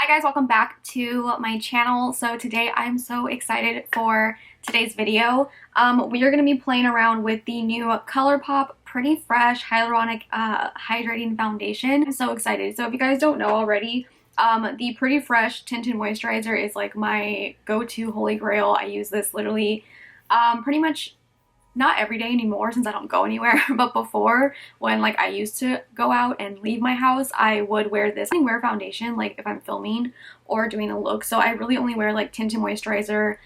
Hi guys, welcome back to my channel. So today I'm so excited for today's video. We are going to be playing around with the new Colourpop Pretty Fresh Hyaluronic Hydrating Foundation. I'm so excited. So if you guys don't know already, the Pretty Fresh Tinted Moisturizer is like my go-to holy grail. I use this literally pretty much not every day anymore since I don't go anywhere, but before, when like I used to go out and leave my house, I would wear this. I wear foundation like if I'm filming or doing a look, so I really only wear like tinted moisturizer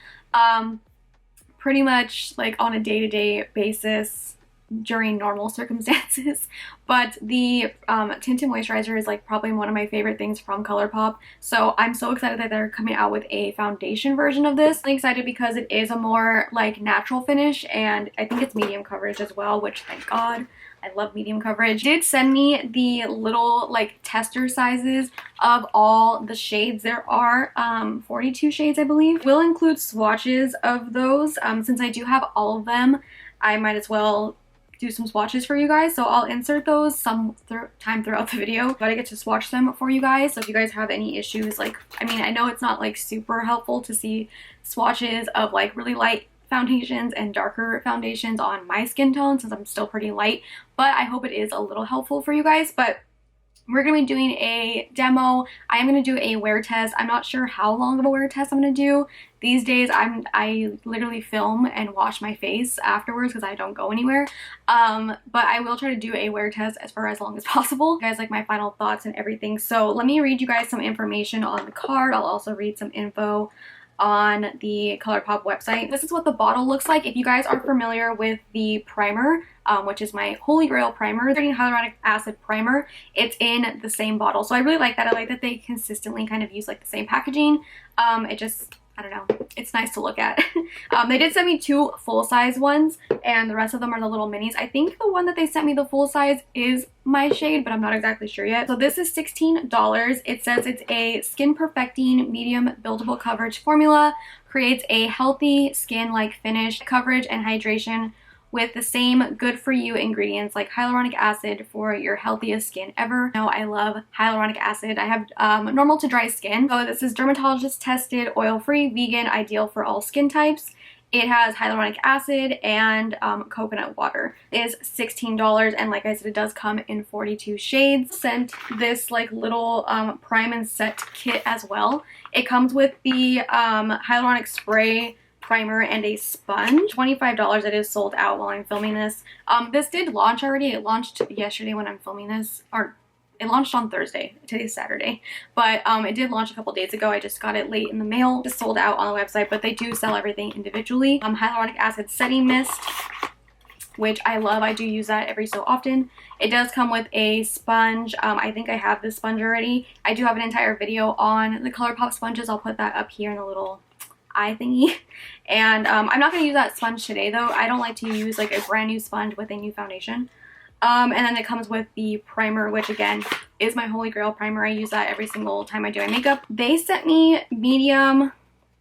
pretty much like on a day-to-day basis during normal circumstances. But the tinted moisturizer is like probably one of my favorite things from Colourpop, so I'm so excited that they're coming out with a foundation version of this. I'm excited because it is a more like natural finish, and I think it's medium coverage as well, which thank God. I love medium coverage. They did send me the little like tester sizes of all the shades. There are 42 shades, I believe. We'll include swatches of those. Since I do have all of them, I might as well do some swatches for you guys, so I'll insert those some time throughout the video, but I get to swatch them for you guys. So if you guys have any issues, like, I mean, I know it's not like super helpful to see swatches of like really light foundations and darker foundations on my skin tone since I'm still pretty light, but I hope it is a little helpful for you guys. But we're going to be doing a demo. I am going to do a wear test. I'm not sure how long of a wear test I'm going to do. These days, I literally film and wash my face afterwards because I don't go anywhere. But I will try to do a wear test for as long as possible. You guys like my final thoughts and everything. So let me read you guys some information on the card. I'll also read some info on the Colourpop website. This is what the bottle looks like. If you guys are familiar with the primer, which is my holy grail primer, hyaluronic acid primer, it's in the same bottle. So I really like that. I like that they consistently kind of use like the same packaging. It just, I don't know, it's nice to look at. They did send me two full-size ones, and the rest of them are the little minis. I think the one that they sent me, the full size, is my shade, but I'm not exactly sure yet. So this is $16. It says it's a skin perfecting medium buildable coverage formula, creates a healthy skin-like finish, coverage and hydration with the same good for you ingredients like hyaluronic acid for your healthiest skin ever. Now I love hyaluronic acid. I have normal to dry skin, so this is dermatologist tested, oil-free, vegan, ideal for all skin types. It has hyaluronic acid and coconut water. It is $16, and like I said, it does come in 42 shades. Sent this like little prime and set kit as well. It comes with the hyaluronic spray, primer, and a sponge. $25. It is sold out while I'm filming this. This did launch already. It launched yesterday when I'm filming this, or it launched on Thursday. Today's Saturday, but it did launch a couple days ago. I just got it late in the mail. Just sold out on the website, but they do sell everything individually. Hyaluronic acid setting mist, which I love. I do use that every so often. It does come with a sponge. I think I have this sponge already. I do have an entire video on the Colourpop sponges. I'll put that up here in the little eye thingy. And I'm not going to use that sponge today though. I don't like to use like a brand new sponge with a new foundation. And then it comes with the primer, which again is my holy grail primer. I use that every single time I do my makeup. They sent me medium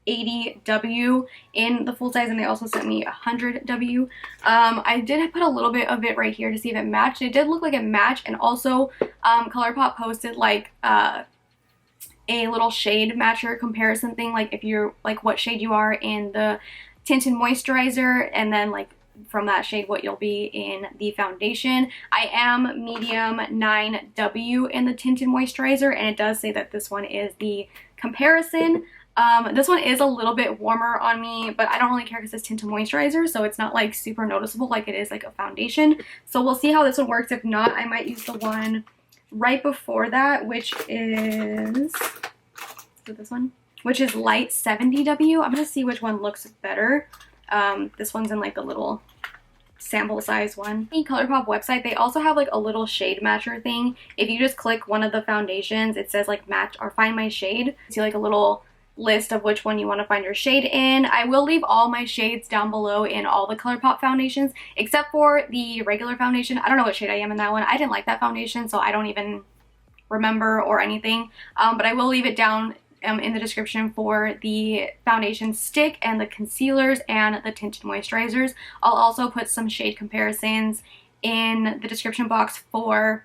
80W in the full size, and they also sent me 100W. I did put a little bit of it right here to see if it matched. It did look like it matched, and also Colourpop posted like a little shade matcher comparison thing, like if you're like what shade you are in the tinted moisturizer, and then like from that shade what you'll be in the foundation. I am medium 9W in the tinted moisturizer, and it does say that this one is the comparison. This one is a little bit warmer on me, but I don't really care because it's tinted moisturizer, so it's not like super noticeable like it is like a foundation. So we'll see how this one works. If not, I might use the one right before that, which is this one, which is light 70W. I'm gonna see which one looks better. This one's in like the little sample size one. The Colourpop website, they also have like a little shade matcher thing. If you just click one of the foundations, it says like match or find my shade. You see like a little list of which one you want to find your shade in. I will leave all my shades down below in all the Colourpop foundations except for the regular foundation. I don't know what shade I am in that one. I didn't like that foundation, so I don't even remember or anything, but I will leave it down in the description for the foundation stick and the concealers and the tinted moisturizers. I'll also put some shade comparisons in the description box for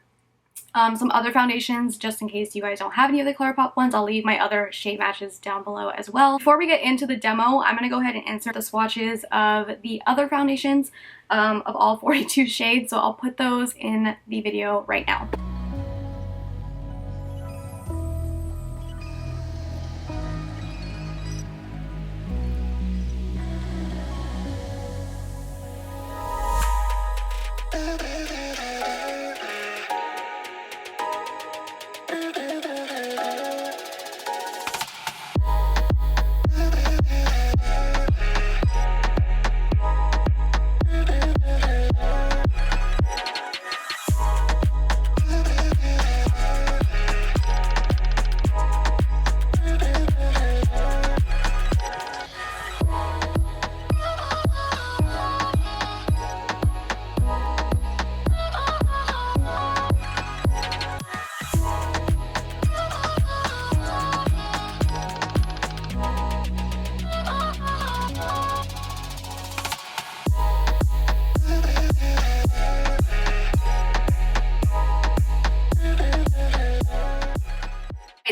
Some other foundations, just in case you guys don't have any of the Colourpop ones. I'll leave my other shade matches down below as well. Before we get into the demo, I'm going to go ahead and insert the swatches of the other foundations of all 42 shades, so I'll put those in the video right now.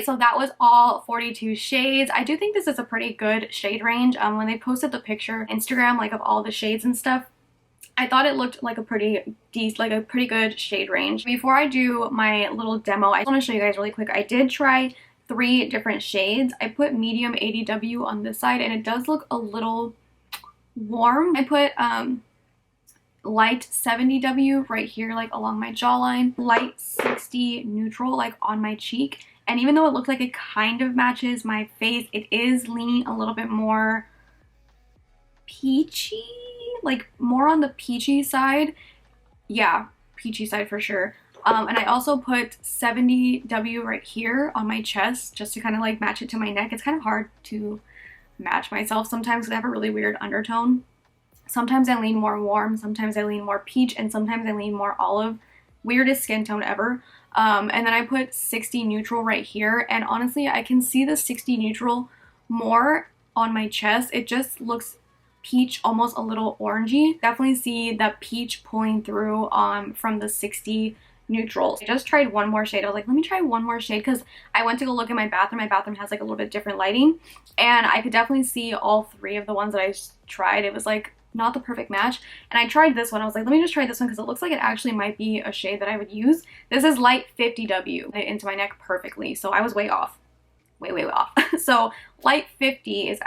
So that was all 42 shades. I do think this is a pretty good shade range. When they posted the picture on Instagram, like, of all the shades and stuff, I thought it looked like a pretty good shade range. Before I do my little demo, I want to show you guys really quick. I did try 3 different shades. I put medium 80W on this side, and it does look a little warm. I put light 70W right here, like along my jawline, light 60 neutral, like on my cheek. And even though it looks like it kind of matches my face, it is leaning a little bit more peachy, like more on the peachy side. Yeah, peachy side for sure. And I also put 70W right here on my chest just to kind of like match it to my neck. It's kind of hard to match myself sometimes because I have a really weird undertone. Sometimes I lean more warm, sometimes I lean more peach, and sometimes I lean more olive. Weirdest skin tone ever. And then I put 60 neutral right here, and honestly I can see the 60 neutral more on my chest. It just looks peach, almost a little orangey. Definitely see that peach pulling through from the 60 neutrals. I just tried one more shade. I was like, let me try one more shade because I went to go look at my bathroom. My bathroom has like a little bit different lighting, and I could definitely see all 3 of the ones that I tried. It was like not the perfect match, and I tried this one. I was like, let me just try this one because it looks like it actually might be a shade that I would use. This is light 50W into my neck perfectly, so I was way off. Way off. So light 50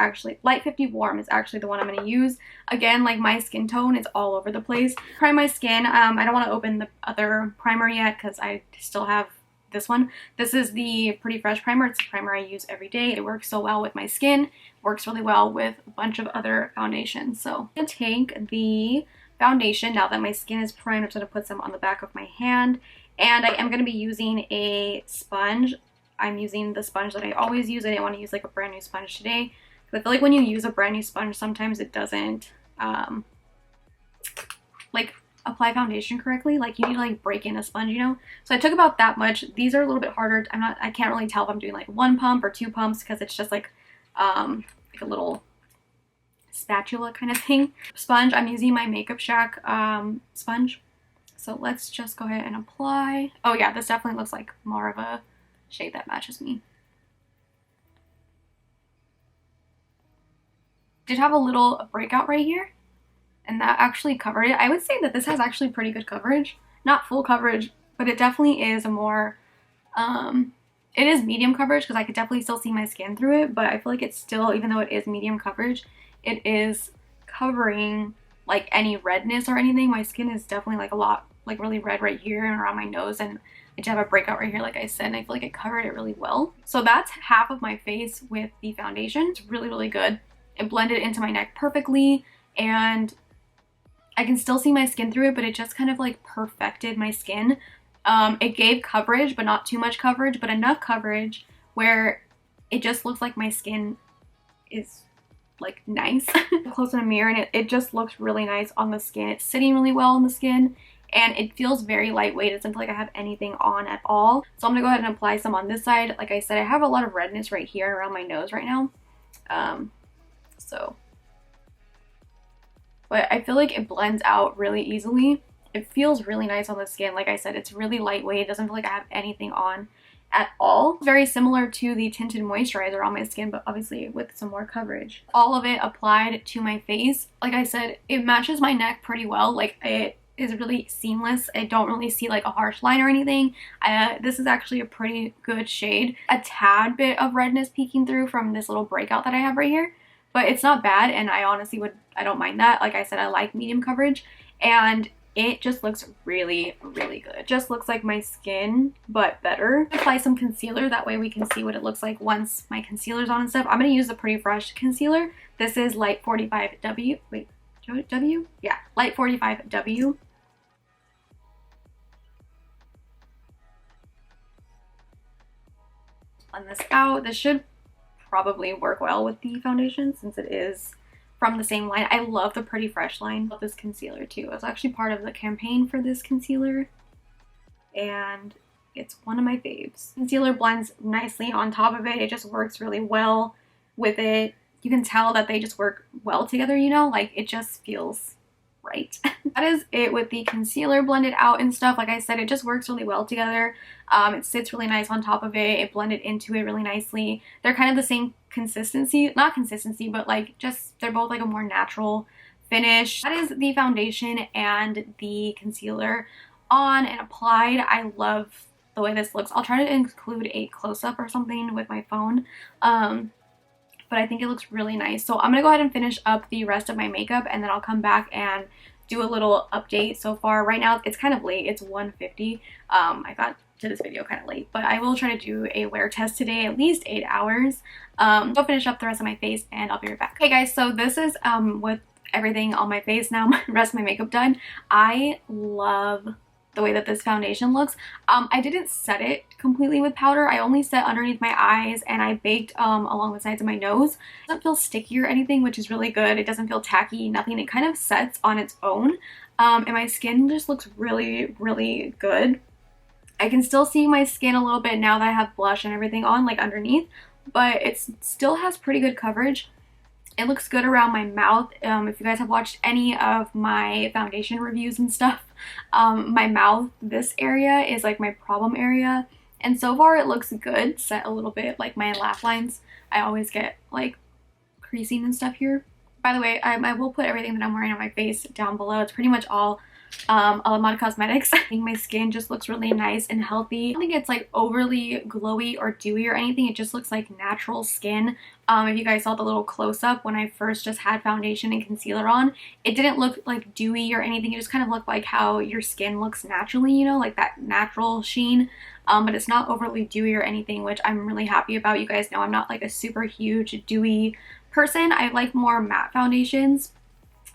warm is actually the one I'm going to use. Again, like, my skin tone is all over the place. Prime my skin. I don't want to open the other primer yet because I still have this one. This is the Pretty Fresh primer. It's a primer I use every day. It works so well with my skin. Works really well with a bunch of other foundations. So I'm going to take the foundation now that my skin is primed. I'm just going to put some on the back of my hand, and I am going to be using a sponge. I'm using the sponge that I always use. I didn't want to use like a brand new sponge today because I feel like when you use a brand new sponge, sometimes it doesn't like apply foundation correctly. Like, you need to like break in a sponge, you know. So I took about that much. These are a little bit harder. I can't really tell if I'm doing like 1 pump or 2 pumps because it's just like a little spatula kind of thing. Sponge, I'm using my Makeup Shack sponge. So let's just go ahead and apply. Oh yeah, this definitely looks like more of a shade that matches me. Did have a little breakout right here, and that actually covered it. I would say that this has actually pretty good coverage. Not full coverage, but it definitely is a more it is medium coverage because I could definitely still see my skin through it, but I feel like it's still, even though it is medium coverage, it is covering like any redness or anything. My skin is definitely like a lot, like really red right here and around my nose, and I just have a breakout right here, like I said, and I feel like it covered it really well. So that's half of my face with the foundation. It's really good. It blended into my neck perfectly, and I can still see my skin through it, but it just kind of like perfected my skin. It gave coverage, but not too much coverage, but enough coverage where it just looks like my skin is like nice. Close in a mirror, and it just looks really nice on the skin. It's sitting really well on the skin, and it feels very lightweight. It doesn't feel like I have anything on at all. So I'm gonna go ahead and apply some on this side. Like I said, I have a lot of redness right here around my nose right now. But I feel like it blends out really easily. It feels really nice on the skin. Like I said, it's really lightweight. It doesn't feel like I have anything on at all. Very similar to the tinted moisturizer on my skin, but obviously with some more coverage. All of it applied to my face. Like I said, it matches my neck pretty well. Like, it is really seamless. I don't really see like a harsh line or anything. This is actually a pretty good shade. A tad bit of redness peeking through from this little breakout that I have right here, but it's not bad, and I honestly I don't mind that. Like I said, I like medium coverage, and it just looks really, really good. It just looks like my skin, but better. Apply some concealer, that way we can see what it looks like once my concealer's on and stuff. I'm gonna use the Pretty Fresh concealer. This is Light 45W. Wait, W? Yeah, Light 45W. Blend this out. This should probably work well with the foundation since it is from the same line. I love the Pretty Fresh line. I love this concealer too. I was actually part of the campaign for this concealer, and it's one of my faves. Concealer blends nicely on top of it. It just works really well with it. You can tell that they just work well together, you know, like it just feels right. That is it with the concealer blended out and stuff. Like I said, it just works really well together. It sits really nice on top of it. It blended into it really nicely. They're kind of the same consistency, not consistency, but like just they're both like a more natural finish. That is the foundation and the concealer on and applied. I love the way this looks. I'll try to include a close-up or something with my phone. But I think it looks really nice. So I'm gonna go ahead and finish up the rest of my makeup, and then I'll come back and do a little update so far. Right now it's kind of late. It's 1:50. I got to this video kind of late, but I will try to do a wear test today, at least 8 hours. I'll finish up the rest of my face and I'll be right back. Okay guys, so this is with everything on my face now, the rest of my makeup done. I love the way that this foundation looks. I didn't set it completely with powder. I only set underneath my eyes, and I baked along the sides of my nose. It doesn't feel sticky or anything, which is really good. It doesn't feel tacky, nothing. It kind of sets on its own, and my skin just looks really, really good. I can still see my skin a little bit now that I have blush and everything on, like underneath, but it still has pretty good coverage. It looks good around my mouth. If you guys have watched any of my foundation reviews and stuff, my mouth, this area is like my problem area. And so far it looks good. Set a little bit, like my laugh lines, I always get like creasing and stuff here. By the way, I will put everything that I'm wearing on my face down below. It's pretty much all Alamar Cosmetics. I think my skin just looks really nice and healthy. I don't think it's like overly glowy or dewy or anything. It just looks like natural skin. If you guys saw the little close-up when I first just had foundation and concealer on, it didn't look like dewy or anything. It just kind of looked like how your skin looks naturally, you know, like that natural sheen. But it's not overly dewy or anything, which I'm really happy about. You guys know I'm not like a super huge dewy person. I like more matte foundations,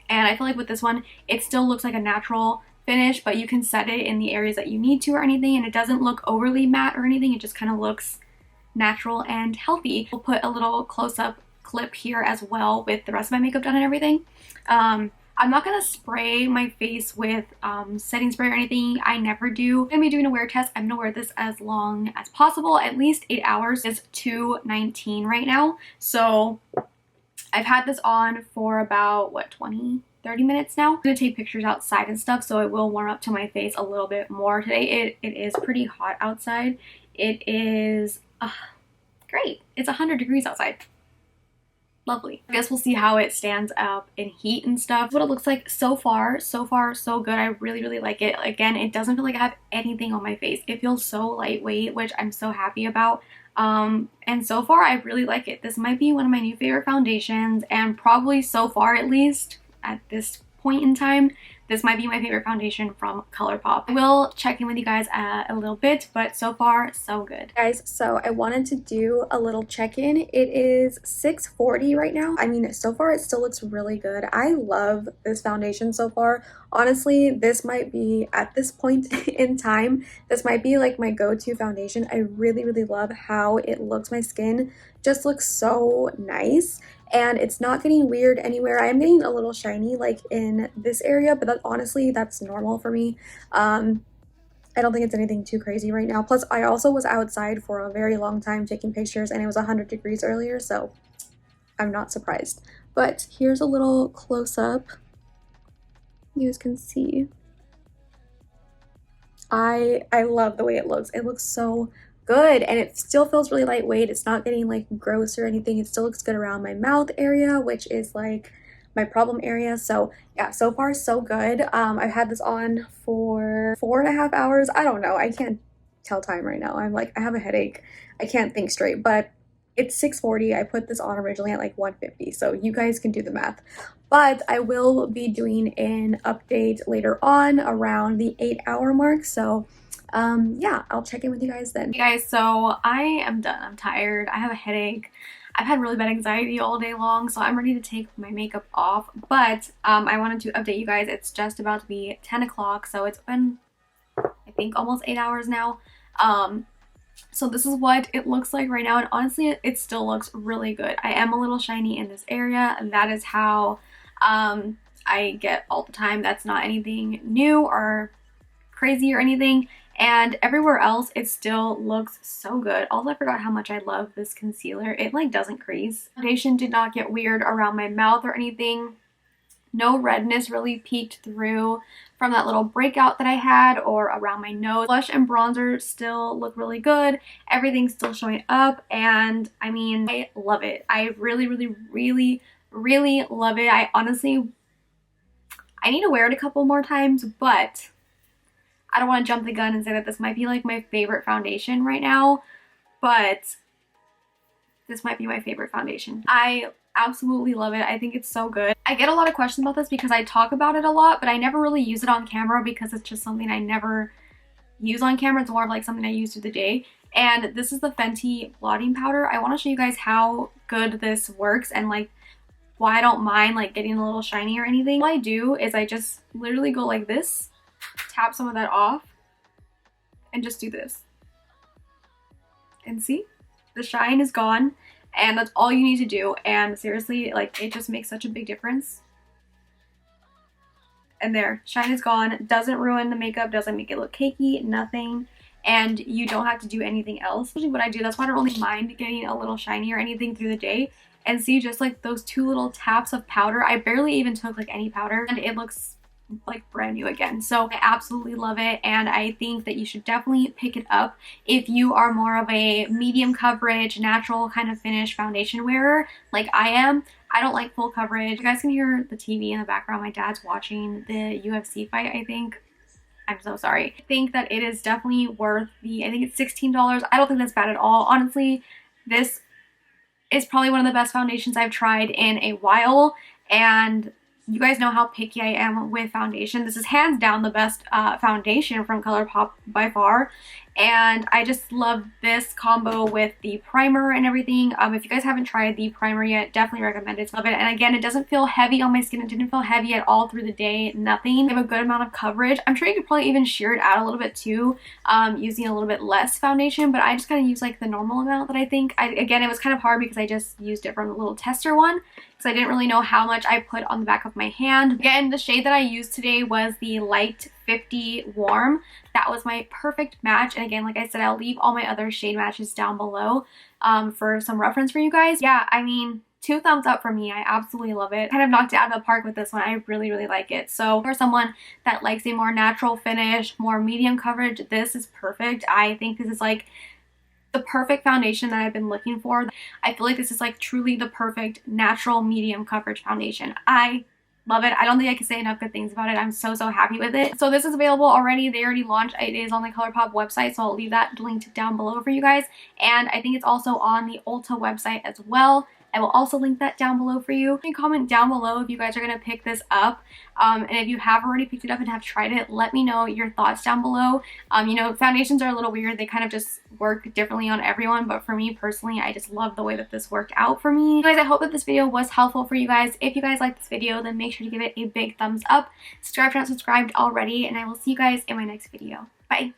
and I feel like with this one it still looks like a natural finish, but you can set it in the areas that you need to or anything, and it doesn't look overly matte or anything. It just kind of looks natural and healthy. We'll put a little close-up clip here as well with the rest of my makeup done and everything. I'm not gonna spray my face with setting spray or anything. I never do. I'm gonna be doing a wear test. I'm gonna wear this as long as possible, at least 8 hours. It's 2:19 right now, so I've had this on for about, what, 20-30 minutes now. I'm gonna take pictures outside and stuff, so it will warm up to my face a little bit more today. It is pretty hot outside. It is great. It's 100 degrees outside. Lovely. I guess we'll see how it stands up in heat and stuff. What it looks like so far, so good. I really, really like it. Again, it doesn't feel like I have anything on my face. It feels so lightweight, which I'm so happy about. And so far I really like it. This might be one of my new favorite foundations, and probably so far, at least at this point in time, this might be my favorite foundation from Colourpop. I will check in with you guys a little bit, but so far so good. Guys, so I wanted to do a little check-in. It is 6:40 right now. I mean, so far it still looks really good. I love this foundation so far. Honestly, this might be, at this point in time, this might be like my go-to foundation. I really, really love how it looks. My skin just looks so nice, and it's not getting weird anywhere. I am getting a little shiny like in this area, but honestly, that's normal for me. I don't think it's anything too crazy right now. Plus, I also was outside for a very long time taking pictures, and it was 100 degrees earlier, so I'm not surprised. But here's a little close-up. You guys can see. I love the way it looks. It looks so good, and it still feels really lightweight. It's not getting like gross or anything. It still looks good around my mouth area, which is like my problem area. So yeah, so far so good. I've had this on for 4.5 hours. I don't know, I can't tell time right now. I'm like, I have a headache, I can't think straight, but it's 6:40. I put this on originally at like 1:50, so you guys can do the math. But I will be doing an update later on around the 8-hour mark, so yeah, I'll check in with you guys then. Hey guys, so I am done. I'm tired, I have a headache, I've had really bad anxiety all day long, so I'm ready to take my makeup off. But I wanted to update you guys. It's just about to be 10 o'clock, so it's been, I think, almost 8 hours now. So this is what it looks like right now, and honestly it still looks really good. I am a little shiny in this area, and that is how I get all the time. That's not anything new or crazy or anything. And everywhere else it still looks so good. Also, I forgot how much I love this concealer. It like doesn't crease. Foundation did not get weird around my mouth or anything. No redness really peeked through from that little breakout that I had or around my nose. Blush and bronzer still look really good. Everything's still showing up, and I mean, I love it. I really love it. I need to wear it a couple more times, but I don't want to jump the gun and say that this might be like my favorite foundation right now, but this might be my favorite foundation. I absolutely love it. I think it's so good. I get a lot of questions about this because I talk about it a lot, but I never really use it on camera because it's just something I never use on camera. It's more of like something I use through the day. And this is the Fenty blotting powder. I want to show you guys how good this works and like why I don't mind like getting a little shiny or anything. All I do is I just literally go like this, tap some of that off, and just do this. And see? The shine is gone, and that's all you need to do. And seriously, like, it just makes such a big difference. And there, shine is gone. Doesn't ruin the makeup, doesn't make it look cakey, nothing. And you don't have to do anything else. Usually what I do, that's why I don't really mind getting a little shiny or anything through the day. And see, just like those 2 little taps of powder, I barely even took like any powder, and it looks like brand new again. So I absolutely love it, and I think that you should definitely pick it up if you are more of a medium coverage, natural kind of finish foundation wearer like I am. I don't like full coverage. You guys can hear the TV in the background. My dad's watching the UFC fight, I think. I'm so sorry. I think that it is definitely worth the, I think it's $16. I don't think that's bad at all. Honestly, this is probably one of the best foundations I've tried in a while, and you guys know how picky I am with foundation. This is hands down the best foundation from Colourpop by far, and I just love this combo with the primer and everything. If you guys haven't tried the primer yet, definitely recommend it. Love it. And again, it doesn't feel heavy on my skin. It didn't feel heavy at all through the day. Nothing. I have a good amount of coverage. I'm sure you could probably even sheer it out a little bit too, using a little bit less foundation, but I just kind of use like the normal amount that I think. Again, it was kind of hard because I just used it from the little tester one, because I didn't really know how much I put on the back of my hand. Again, the shade that I used today was the light 50 warm. That was my perfect match, and again, like I said, I'll leave all my other shade matches down below for some reference for you guys. Yeah, I mean, 2 thumbs up for me. I absolutely love it. Kind of knocked it out of the park with this one. I really like it. So for someone that likes a more natural finish, more medium coverage, this is perfect. I think this is like the perfect foundation that I've been looking for. I feel like this is like truly the perfect natural medium coverage foundation. I love it. I don't think I can say enough good things about it. I'm so happy with it. So this is available already. They already launched. It is on the Colourpop website, so I'll leave that linked down below for you guys. And I think it's also on the Ulta website as well. I will also link that down below for you. You can comment down below if you guys are going to pick this up. And if you have already picked it up and have tried it, let me know your thoughts down below. You know, foundations are a little weird. They kind of just work differently on everyone. But for me personally, I just love the way that this worked out for me. Guys, I hope that this video was helpful for you guys. If you guys liked this video, then make sure to give it a big thumbs up. Subscribe if you're not subscribed already. And I will see you guys in my next video. Bye.